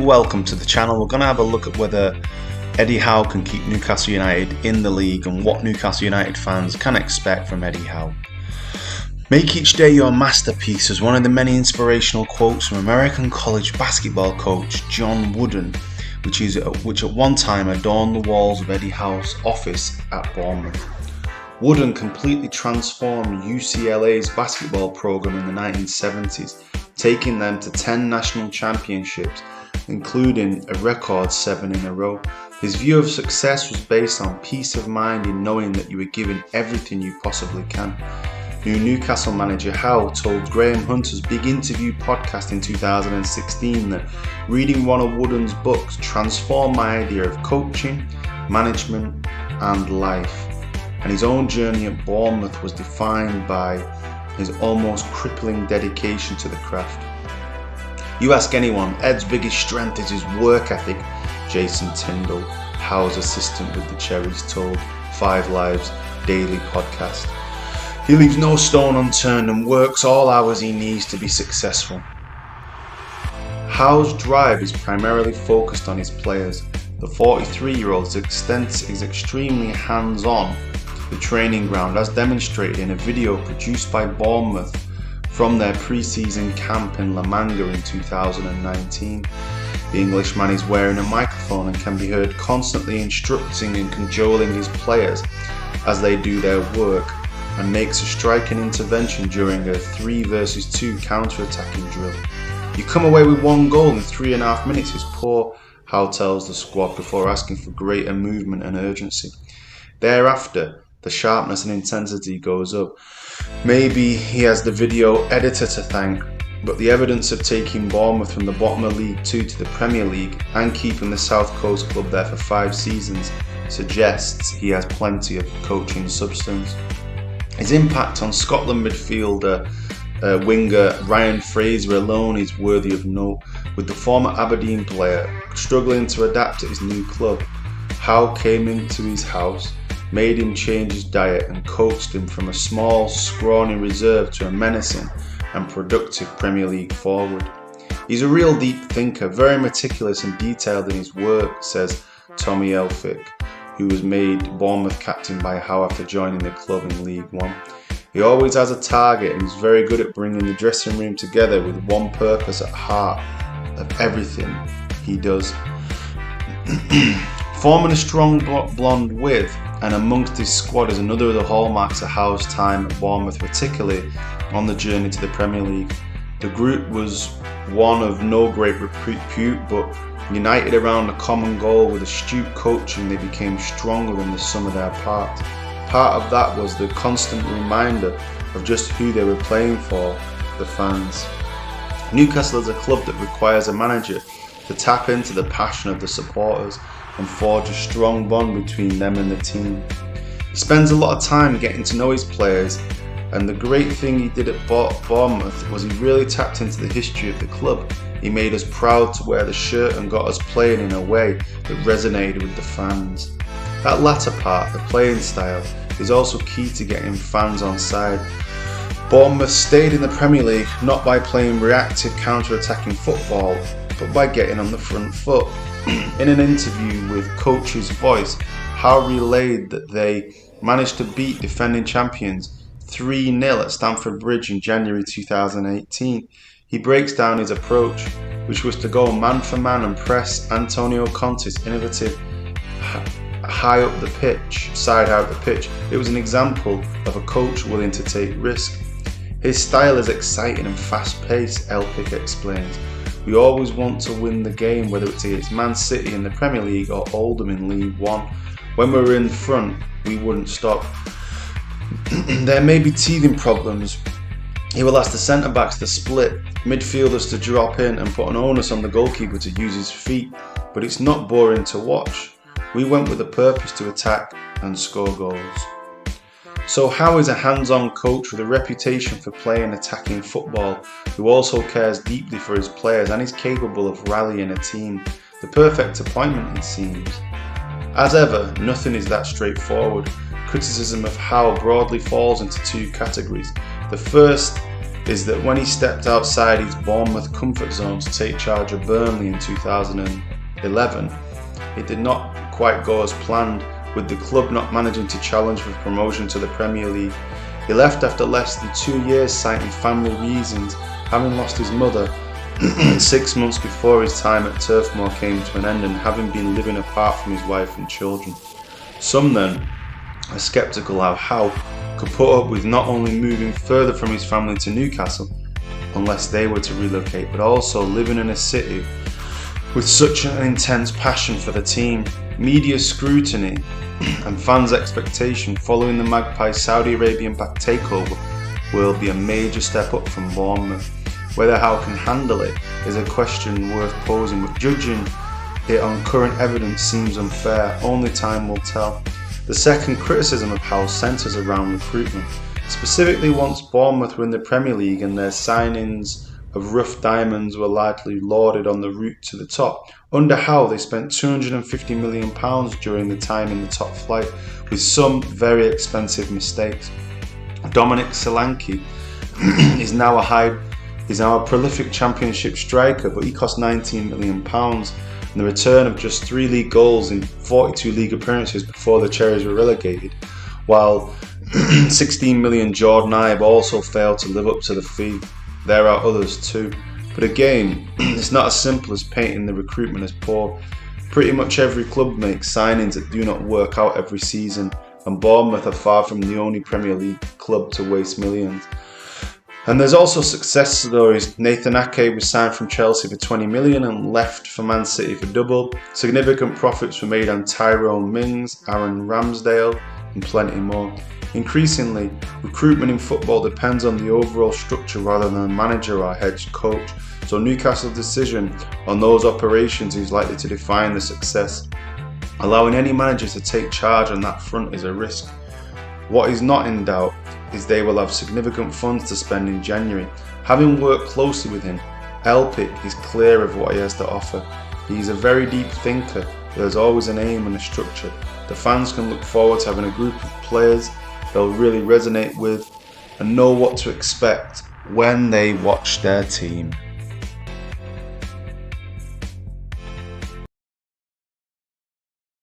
Welcome to the channel. We're going to have a look at whether Eddie Howe can keep Newcastle United in the league and what Newcastle United fans can expect from Eddie Howe. Make each day your masterpiece was one of the many inspirational quotes from American college basketball coach John Wooden, which at one time adorned the walls of Eddie Howe's office at Bournemouth. Wooden completely transformed UCLA's basketball program in the 1970s, taking them to 10 national championships, including a record 7 in a row. His view of success was based on peace of mind in knowing that you were given everything you possibly can. New Newcastle manager Howe told Graham Hunter's Big Interview podcast in 2016 that reading one of Wooden's books transformed my idea of coaching, management and life. And his own journey at Bournemouth was defined by his almost crippling dedication to the craft. You ask anyone, Ed's biggest strength is his work ethic, Jason Tindall, Howe's assistant with the Cherries, told 5 Live's daily podcast. He leaves no stone unturned and works all hours he needs to be successful. Howe's drive is primarily focused on his players. The 43-year-old's extent is extremely hands-on the training ground, as demonstrated in a video produced by Bournemouth from their pre-season camp in La Manga in 2019. The Englishman is wearing a microphone and can be heard constantly instructing and cajoling his players as they do their work, and makes a striking intervention during a 3 versus 2 counter-attacking drill. You come away with 1 goal in 3.5 minutes is poor, Howe tells the squad before asking for greater movement and urgency. Thereafter, the sharpness and intensity goes up. Maybe he has the video editor to thank, but the evidence of taking Bournemouth from the bottom of League 2 to the Premier League and keeping the South Coast club there for 5 seasons suggests he has plenty of coaching substance. His impact on Scotland midfielder winger Ryan Fraser alone is worthy of note, with the former Aberdeen player struggling to adapt to his new club. Howe came into his house, made him change his diet and coaxed him from a small, scrawny reserve to a menacing and productive Premier League forward. He's a real deep thinker, very meticulous and detailed in his work, says Tommy Elphick, who was made Bournemouth captain by Howe after joining the club in League 1. He always has a target and is very good at bringing the dressing room together with one purpose at heart of everything he does. Forming a strong blonde with and amongst his squad is another of the hallmarks of Howe's time at Bournemouth, particularly on the journey to the Premier League. The group was one of no great repute, but united around a common goal with astute coaching, they became stronger than the sum of their parts. Part of that was the constant reminder of just who they were playing for, the fans. Newcastle is a club that requires a manager to tap into the passion of the supporters and forge a strong bond between them and the team. He spends a lot of time getting to know his players, and the great thing he did at Bournemouth was he really tapped into the history of the club. He made us proud to wear the shirt and got us playing in a way that resonated with the fans. That latter part, the playing style, is also key to getting fans on side. Bournemouth stayed in the Premier League not by playing reactive counter-attacking football, but by getting on the front foot. In an interview with Coach's Voice, Howe relayed that they managed to beat defending champions 3-0 at Stamford Bridge in January 2018. He breaks down his approach, which was to go man for man and press Antonio Conte's innovative high up the pitch, side out the pitch. It was an example of a coach willing to take risk. His style is exciting and fast-paced, Elphick explains. We always want to win the game, whether it's against Man City in the Premier League or Oldham in League 1. When we were in front, we wouldn't stop. There may be teething problems. He will ask the centre-backs to split, midfielders to drop in and put an onus on the goalkeeper to use his feet, but it's not boring to watch. We went with a purpose to attack and score goals. So Howe is a hands-on coach with a reputation for playing attacking football, who also cares deeply for his players and is capable of rallying a team. The perfect appointment, it seems. As ever, nothing is that straightforward. Criticism of Howe broadly falls into 2 categories. The first is that when he stepped outside his Bournemouth comfort zone to take charge of Burnley in 2011, it did not quite go as planned, with the club not managing to challenge for promotion to the Premier League. He left after less than 2 years, citing family reasons, having lost his mother 6 months before his time at Turf Moor came to an end and having been living apart from his wife and children. Some then are sceptical how Howe could put up with not only moving further from his family to Newcastle, unless they were to relocate, but also living in a city with such an intense passion for the team. Media scrutiny and fans' expectation following the Magpies' Saudi Arabian-backed takeover will be a major step up from Bournemouth. Whether Howe can handle it is a question worth posing, but judging it on current evidence seems unfair. Only time will tell. The second criticism of Howe centres around recruitment, specifically once Bournemouth were in the Premier League and their signings of rough diamonds were largely lauded on the route to the top. Under Howe, they spent £250 million during the time in the top flight, with some very expensive mistakes. Dominic Solanke is now a prolific Championship striker, but he cost £19 million, and the return of just 3 league goals in 42 league appearances before the Cherries were relegated, while 16 million Jordan Ibe also failed to live up to the fee. There are others too. But again, it's not as simple as painting the recruitment as poor. Pretty much every club makes signings that do not work out every season, and Bournemouth are far from the only Premier League club to waste millions. And there's also success stories. Nathan Ake was signed from Chelsea for 20 million and left for Man City for double. Significant profits were made on Tyrone Mings, Aaron Ramsdale, and plenty more. Increasingly, recruitment in football depends on the overall structure rather than the manager or head coach, so Newcastle's decision on those operations is likely to define the success. Allowing any manager to take charge on that front is a risk. What is not in doubt is they will have significant funds to spend in January. Having worked closely with him, Elpic is clear of what he has to offer. He is a very deep thinker, but there's always an aim and a structure. The fans can look forward to having a group of players they'll really resonate with and know what to expect when they watch their team.